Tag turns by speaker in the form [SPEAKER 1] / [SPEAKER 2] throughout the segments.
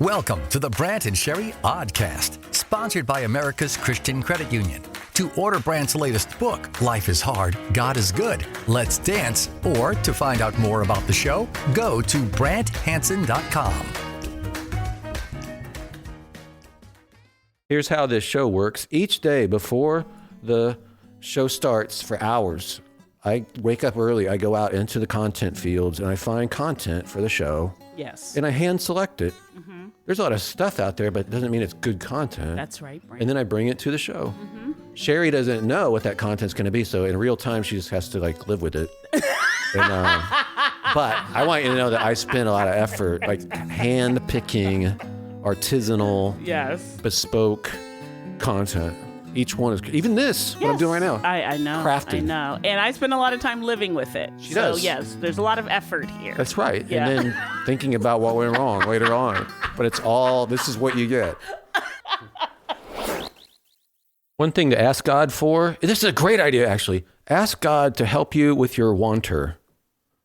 [SPEAKER 1] Welcome to the Brant and Sherry Oddcast, sponsored by America's Christian Credit Union. To order Brant's latest book, Life is Hard, God is Good, Let's Dance, or to find out more about the show, go to BrantHansen.com.
[SPEAKER 2] Here's how this show works. Each day before the show starts for hours, I wake up early, I go out into the content fields, and I find content for the show.
[SPEAKER 3] Yes.
[SPEAKER 2] And I hand select it. Mm-hmm. There's a lot of stuff out there, but it doesn't mean it's good content.
[SPEAKER 3] That's right, Brant.
[SPEAKER 2] And then I bring it to the show. Mm-hmm. Sherry doesn't know what that content's going to be, so in real time, she just has to live with it. And, but I want you to know that I spend a lot of effort, hand-picking, artisanal, bespoke content. Each one is, even this, what I'm doing right now.
[SPEAKER 3] I know.
[SPEAKER 2] Crafting. I
[SPEAKER 3] know. And I spend a lot of time living with it.
[SPEAKER 2] She does.
[SPEAKER 3] So, yes, there's a lot of effort here.
[SPEAKER 2] That's right.
[SPEAKER 3] Yeah.
[SPEAKER 2] And then thinking about what went wrong later on. But it's all, this is what you get. One thing to ask God for, this is a great idea, actually. Ask God to help you with your wanter.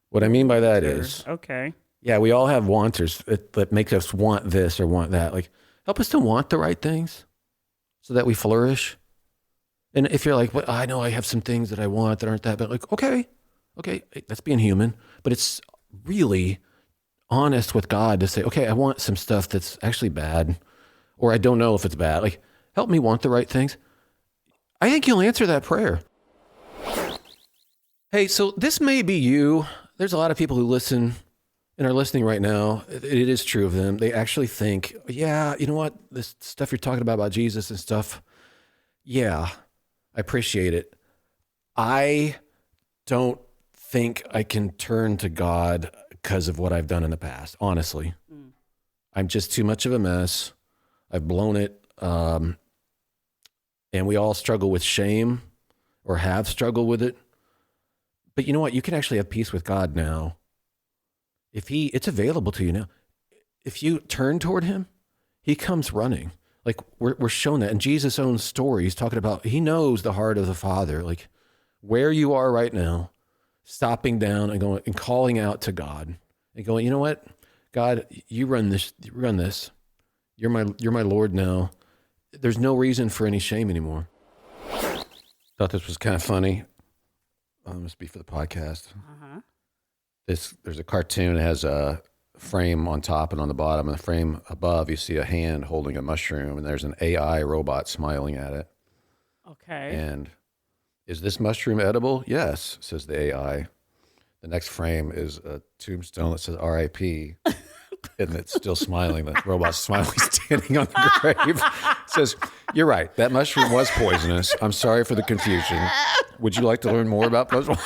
[SPEAKER 2] What I mean by that is,
[SPEAKER 3] okay.
[SPEAKER 2] Yeah, we all have wanters that make us want this or want that. Help us to want the right things so that we flourish. And if you're like, well, I know I have some things that I want that aren't that, but okay, that's being human. But it's really honest with God to say, okay, I want some stuff that's actually bad, or I don't know if it's bad. Help me want the right things. I think you'll answer that prayer. Hey, so this may be you. There's a lot of people who listen and are listening right now. It is true of them. They actually think, yeah, you know what? This stuff you're talking about Jesus and stuff, yeah, I appreciate it. I don't think I can turn to God because of what I've done in the past, honestly. I'm just too much of a mess. I've blown it. And we all struggle with shame or have struggled with it. But you know what? You can actually have peace with God now. It's available to you now. If you turn toward him, he comes running. We're shown that in Jesus' own story. He's talking about, he knows the heart of the Father, where you are right now, stopping down and going and calling out to God and going, you know what, God, you run this. You're my Lord now. There's no reason for any shame anymore. Thought this was kind of funny. Must be for the podcast. Uh-huh. There's a cartoon that has a frame on top and on the bottom, and the frame above you see a hand holding a mushroom, and there's an AI robot smiling at it.
[SPEAKER 3] Okay.
[SPEAKER 2] And is this mushroom edible? Yes, says the AI. The next frame is a tombstone that says R.I.P. and it's still smiling. The robot's smiling, standing on the grave. It says, "You're right. That mushroom was poisonous. I'm sorry for the confusion. Would you like to learn more about mushrooms?"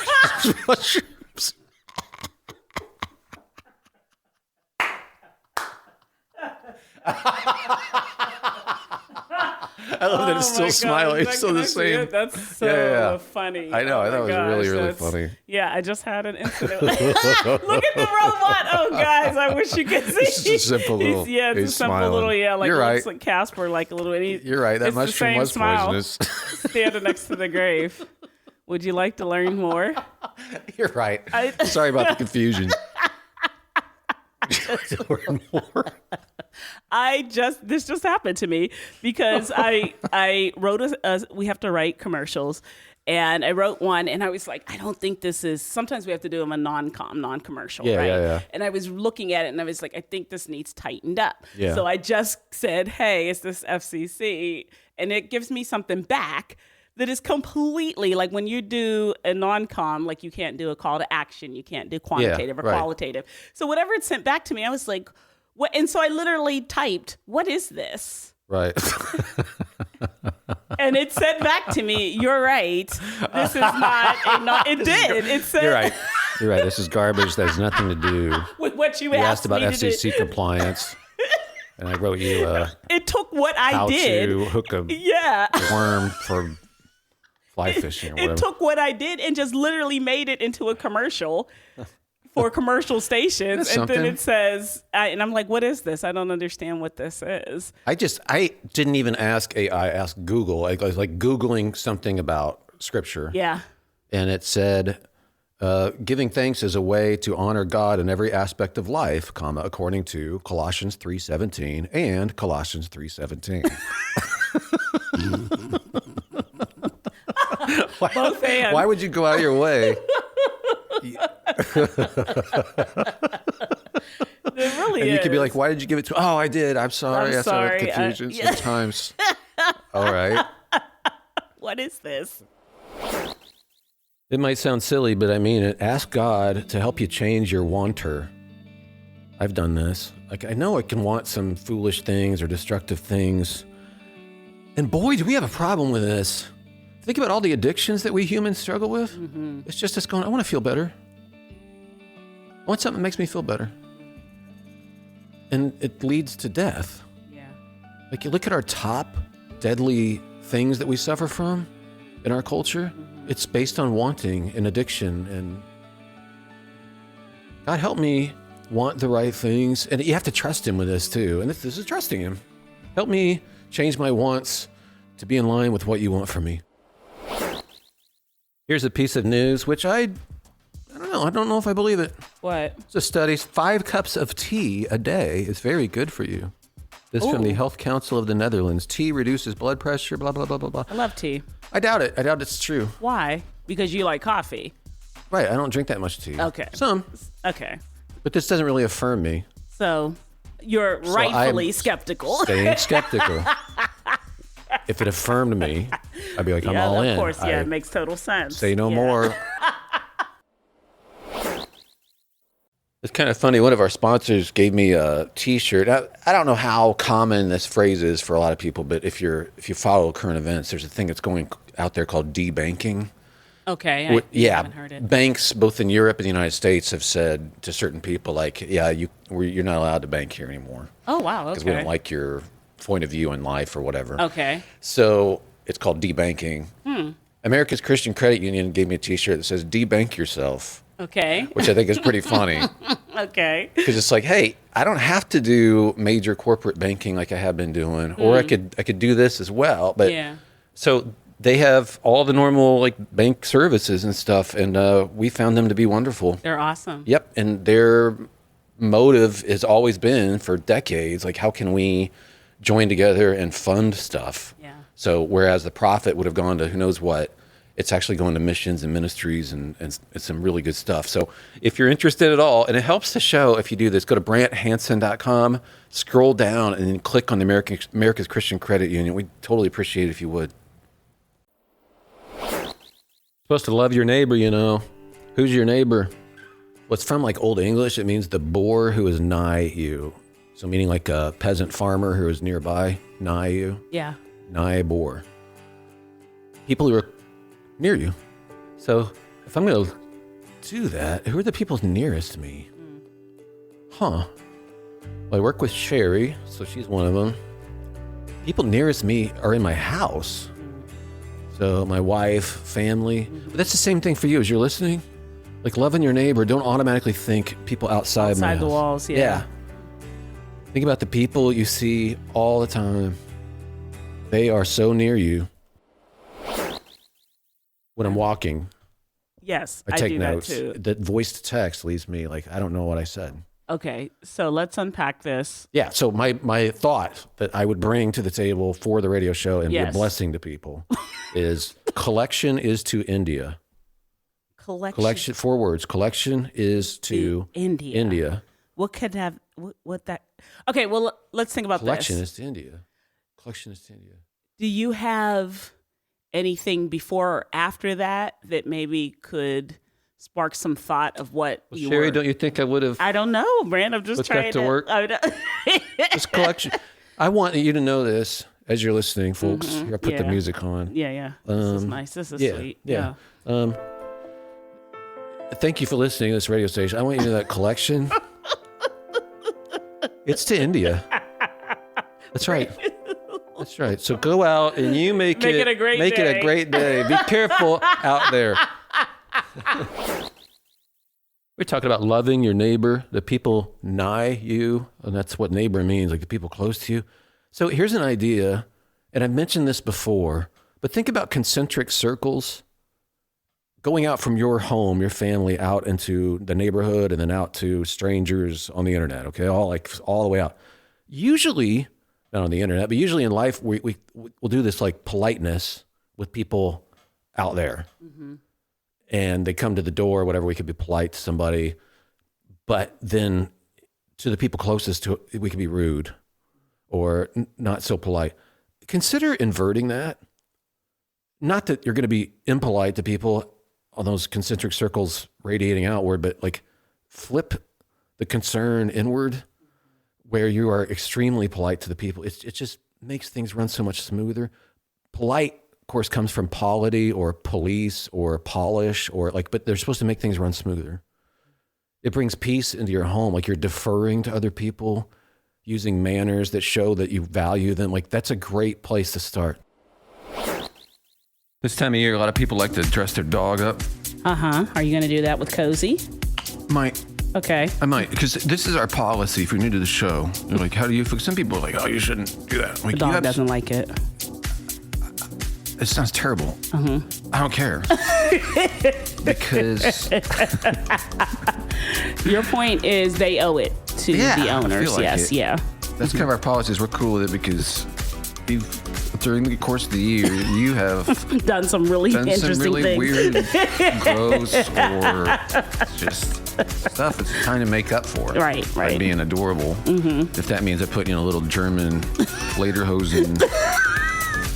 [SPEAKER 2] I love that it's still smiling. It's still the same.
[SPEAKER 3] That's so funny.
[SPEAKER 2] I know. I thought it was really, really funny.
[SPEAKER 3] Yeah, I just had an incident. Look at the robot. Oh, guys, I wish you could see.
[SPEAKER 2] It's just a simple little.
[SPEAKER 3] It's a simple
[SPEAKER 2] smiling.
[SPEAKER 3] little. Yeah,
[SPEAKER 2] You're right.
[SPEAKER 3] Looks like Casper, like a little.
[SPEAKER 2] You're right. That mushroom was poisonous.
[SPEAKER 3] Standing next to the grave. Would you like to learn more?
[SPEAKER 2] You're right. Sorry about the confusion. Would you like to learn more?
[SPEAKER 3] This just happened to me because I wrote we have to write commercials, and I wrote one, and I was like, I don't think this is, sometimes we have to do them a non-commercial, right? Yeah. And I was looking at it, and I was like, I think this needs tightened up. Yeah. So I just said, hey, it's this FCC, and it gives me something back that is completely, when you do a non-com, you can't do a call to action, you can't do quantitative or qualitative. So whatever it sent back to me, I was like, what? And so I literally typed, what is this?
[SPEAKER 2] Right.
[SPEAKER 3] And it said back to me, you're right. This is not it did. It said,
[SPEAKER 2] You're right. This is garbage. That has nothing to do
[SPEAKER 3] with what you
[SPEAKER 2] asked
[SPEAKER 3] about
[SPEAKER 2] me FCC to compliance. And I wrote you
[SPEAKER 3] it took what I did.
[SPEAKER 2] How to hook a worm for fly fishing or whatever.
[SPEAKER 3] It took what I did and just literally made it into a commercial for commercial stations.
[SPEAKER 2] That's
[SPEAKER 3] and
[SPEAKER 2] something.
[SPEAKER 3] Then it says, and I'm like, what is this? I don't understand what this is.
[SPEAKER 2] I didn't even ask AI, I asked Google. I was Googling something about scripture.
[SPEAKER 3] Yeah.
[SPEAKER 2] And it said, Giving thanks is a way to honor God in every aspect of life, comma, according to Colossians 3:17 and Colossians 3:17.
[SPEAKER 3] Both hands.
[SPEAKER 2] Why would you go out of your way?
[SPEAKER 3] It really
[SPEAKER 2] And
[SPEAKER 3] is.
[SPEAKER 2] you could be like, why did you give it to? Oh, I did. I'm sorry.
[SPEAKER 3] I'm
[SPEAKER 2] I saw
[SPEAKER 3] sorry.
[SPEAKER 2] confusion
[SPEAKER 3] Yeah.
[SPEAKER 2] sometimes. All right.
[SPEAKER 3] What is this?
[SPEAKER 2] It might sound silly, but I mean it. Ask God to help you change your wanter. I've done this. Like, I know I can want some foolish things or destructive things. And boy, do we have a problem with this. Think about all the addictions that we humans struggle with. Mm-hmm. It's just us going, I want to feel better. I want something that makes me feel better. And it leads to death.
[SPEAKER 3] Yeah.
[SPEAKER 2] Like, you look at our top deadly things that we suffer from in our culture. Mm-hmm. It's based on wanting and addiction. And God help me want the right things. And you have to trust him with this too. And this is trusting him. Help me change my wants to be in line with what you want from me. Here's a piece of news, which I don't know. I don't know if I believe it.
[SPEAKER 3] What?
[SPEAKER 2] It's a study. 5 cups of tea a day is very good for you. This from the Health Council of the Netherlands. Tea reduces blood pressure, blah, blah, blah, blah, blah.
[SPEAKER 3] I love tea.
[SPEAKER 2] I doubt it. I doubt it's true.
[SPEAKER 3] Why? Because you like coffee.
[SPEAKER 2] Right. I don't drink that much tea.
[SPEAKER 3] Okay.
[SPEAKER 2] Some.
[SPEAKER 3] Okay.
[SPEAKER 2] But this doesn't really affirm me.
[SPEAKER 3] So you're rightfully
[SPEAKER 2] I'm
[SPEAKER 3] skeptical.
[SPEAKER 2] Staying skeptical. If it affirmed me, I'd be like, I'm all in.
[SPEAKER 3] Of course. Yeah, it makes total sense.
[SPEAKER 2] Say no
[SPEAKER 3] Yeah.
[SPEAKER 2] more. It's kind of funny. One of our sponsors gave me a T-shirt. I don't know how common this phrase is for a lot of people, but if you follow current events, there's a thing that's going out there called debanking.
[SPEAKER 3] Okay. I haven't heard it.
[SPEAKER 2] Banks both in Europe and the United States have said to certain people, like, yeah, you're not allowed to bank here anymore.
[SPEAKER 3] Oh, wow. Okay.
[SPEAKER 2] Because we don't like your point of view in life or whatever.
[SPEAKER 3] Okay.
[SPEAKER 2] So it's called debanking. America's Christian Credit Union gave me a T-shirt that says "Debank yourself,"
[SPEAKER 3] Okay.
[SPEAKER 2] which I think is pretty funny.
[SPEAKER 3] Okay.
[SPEAKER 2] Because it's like, hey, I don't have to do major corporate banking like I have been doing, or I could do this as well. But
[SPEAKER 3] Yeah.
[SPEAKER 2] so they have all the normal like bank services and stuff, and we found them to be wonderful.
[SPEAKER 3] They're awesome.
[SPEAKER 2] Yep, and their motive has always been for decades, like, how can we join together and fund stuff?
[SPEAKER 3] Yeah.
[SPEAKER 2] So whereas the profit would have gone to who knows what, it's actually going to missions and ministries and some really good stuff. So if you're interested at all, and it helps the show if you do this, go to branthansen.com, scroll down, and then click on the America's Christian Credit Union. We'd totally appreciate it if you would. Supposed to love your neighbor, you know. Who's your neighbor? Well, it's from like Old English. It means the boor who is nigh you. So meaning like a peasant farmer who is nearby, nigh you,
[SPEAKER 3] Yeah.
[SPEAKER 2] nigh boor. People who are near you. So if I'm going to do that, who are the people nearest me? Well, I work with Sherry, so she's one of them. People nearest me are in my house. So my wife, family. But that's the same thing for you as you're listening. Like, loving your neighbor, don't automatically think people outside my
[SPEAKER 3] Outside the
[SPEAKER 2] house.
[SPEAKER 3] walls, yeah.
[SPEAKER 2] Think about the people you see all the time. They are so near you. When I'm walking,
[SPEAKER 3] Yes,
[SPEAKER 2] I take
[SPEAKER 3] do
[SPEAKER 2] notes.
[SPEAKER 3] that too.
[SPEAKER 2] That voice to text leaves me like, I don't know what I said.
[SPEAKER 3] Okay, so let's unpack this.
[SPEAKER 2] Yeah, so my thought that I would bring to the table for the radio show and be a
[SPEAKER 3] Yes.
[SPEAKER 2] blessing to people is collection is to India. Collection, 4 words. Collection is to
[SPEAKER 3] India.
[SPEAKER 2] India.
[SPEAKER 3] What could have what that? Okay, well, let's think about
[SPEAKER 2] Collection
[SPEAKER 3] this.
[SPEAKER 2] is to India. Collection is to India.
[SPEAKER 3] Do you have anything before or after that maybe could spark some thought of what
[SPEAKER 2] Well,
[SPEAKER 3] you
[SPEAKER 2] Sherry,
[SPEAKER 3] were?
[SPEAKER 2] don't you think I would have
[SPEAKER 3] I don't know, Brant. I'm just
[SPEAKER 2] put
[SPEAKER 3] trying
[SPEAKER 2] that to work? This collection? I want you to know this as you're listening, folks. Here, I put the
[SPEAKER 3] Yeah.
[SPEAKER 2] music on.
[SPEAKER 3] Yeah. This is nice. This is sweet.
[SPEAKER 2] Yeah. Thank you for listening to this radio station. I want you to know that collection. It's to India. That's right. That's right. So go out and you make it
[SPEAKER 3] a great
[SPEAKER 2] make
[SPEAKER 3] day.
[SPEAKER 2] it a great day. Be careful out there. We're talking about loving your neighbor, the people nigh you, and that's what neighbor means, like the people close to you. So here's an idea, and I've mentioned this before, but think about concentric circles. going out from your home, your family, out into the neighborhood and then out to strangers on the internet, okay? All the way out. Usually, not on the internet, but usually in life, we'll do this like politeness with people out there. Mm-hmm. And they come to the door, whatever, we could be polite to somebody. But then to the people closest to it, we could be rude or not so polite. Consider inverting that. Not that you're going to be impolite to people on those concentric circles radiating outward, but like flip the concern inward where you are extremely polite to the people. It just makes things run so much smoother. Polite, of course, comes from polity or police or polish or like, but they're supposed to make things run smoother. It brings peace into your home. Like you're deferring to other people, using manners that show that you value them. Like that's a great place to start. This time of year, a lot of people like to dress their dog up.
[SPEAKER 3] Are you going to do that with Cozy?
[SPEAKER 2] Might.
[SPEAKER 3] Okay.
[SPEAKER 2] I might, because this is our policy. If you're new to the show, they're like, how do you feel? Some people are like, oh, you shouldn't do that. Like,
[SPEAKER 3] The dog doesn't like it.
[SPEAKER 2] It sounds terrible. I don't care. Because
[SPEAKER 3] your point is they owe it to the owners.
[SPEAKER 2] Like
[SPEAKER 3] yes,
[SPEAKER 2] yeah. That's kind of our policies. We're cool with it because during the course of the year, you have
[SPEAKER 3] done some really interesting things.
[SPEAKER 2] Weird, gross, or just stuff it's trying to make up for.
[SPEAKER 3] Right.
[SPEAKER 2] By being adorable. Mm-hmm. If that means I put in a little German lederhosen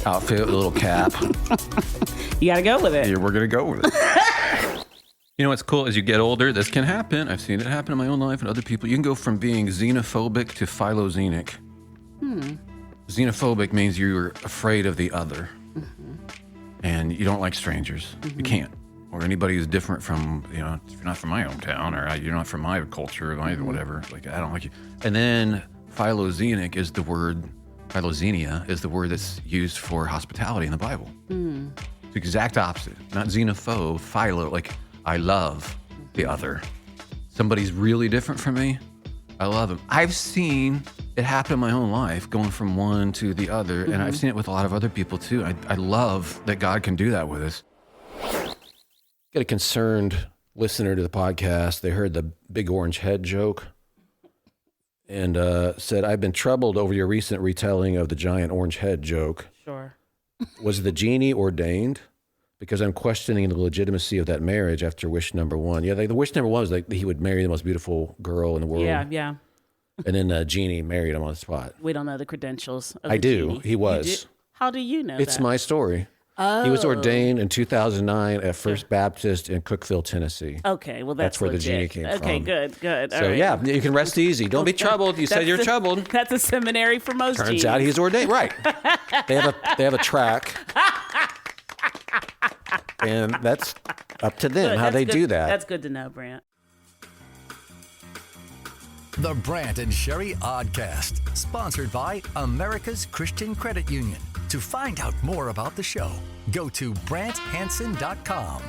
[SPEAKER 2] outfit with a little cap.
[SPEAKER 3] You got to go with it.
[SPEAKER 2] Yeah, we're going to go with it. You know what's cool? As you get older, this can happen. I've seen it happen in my own life and other people. You can go from being xenophobic to philozenic. Xenophobic means you're afraid of the other. Mm-hmm. And you don't like strangers. Mm-hmm. You can't. Or anybody who's different from, if you're not from my hometown or you're not from my culture or whatever. Like, I don't like you. And then philozenia is the word that's used for hospitality in the Bible. It's the exact opposite. Not xenophobe, philo, like I love the other. Somebody's really different from me, I love them. I've seen it happen in my own life, going from one to the other, and I've seen it with a lot of other people too. I love that God can do that with us. Got a concerned listener to the podcast. They heard the big orange head joke and said, I've been troubled over your recent retelling of the giant orange head joke.
[SPEAKER 3] Sure.
[SPEAKER 2] Was the genie ordained? Because I'm questioning the legitimacy of that marriage after wish number one. Yeah, the wish number one was like he would marry the most beautiful girl in the world.
[SPEAKER 3] Yeah.
[SPEAKER 2] And then Genie married him on the spot.
[SPEAKER 3] We don't know the credentials of
[SPEAKER 2] I
[SPEAKER 3] the
[SPEAKER 2] do.
[SPEAKER 3] genie.
[SPEAKER 2] He was.
[SPEAKER 3] How do you know
[SPEAKER 2] It's
[SPEAKER 3] that?
[SPEAKER 2] my story.
[SPEAKER 3] Oh.
[SPEAKER 2] He was ordained in 2009 at First Baptist in Cookeville, Tennessee.
[SPEAKER 3] Okay, well that's
[SPEAKER 2] where
[SPEAKER 3] legit.
[SPEAKER 2] the genie came from.
[SPEAKER 3] Okay, good. All
[SPEAKER 2] So
[SPEAKER 3] right.
[SPEAKER 2] yeah, you can rest easy. Don't be troubled. You said you're troubled.
[SPEAKER 3] That's a seminary for most
[SPEAKER 2] Turns
[SPEAKER 3] genies.
[SPEAKER 2] out he's ordained. Right. They have a track. And that's up to them, how they do that.
[SPEAKER 3] That's good to know, Brant.
[SPEAKER 1] The Brant and Sherry Oddcast, sponsored by America's Christian Credit Union. To find out more about the show, go to BrantHansen.com.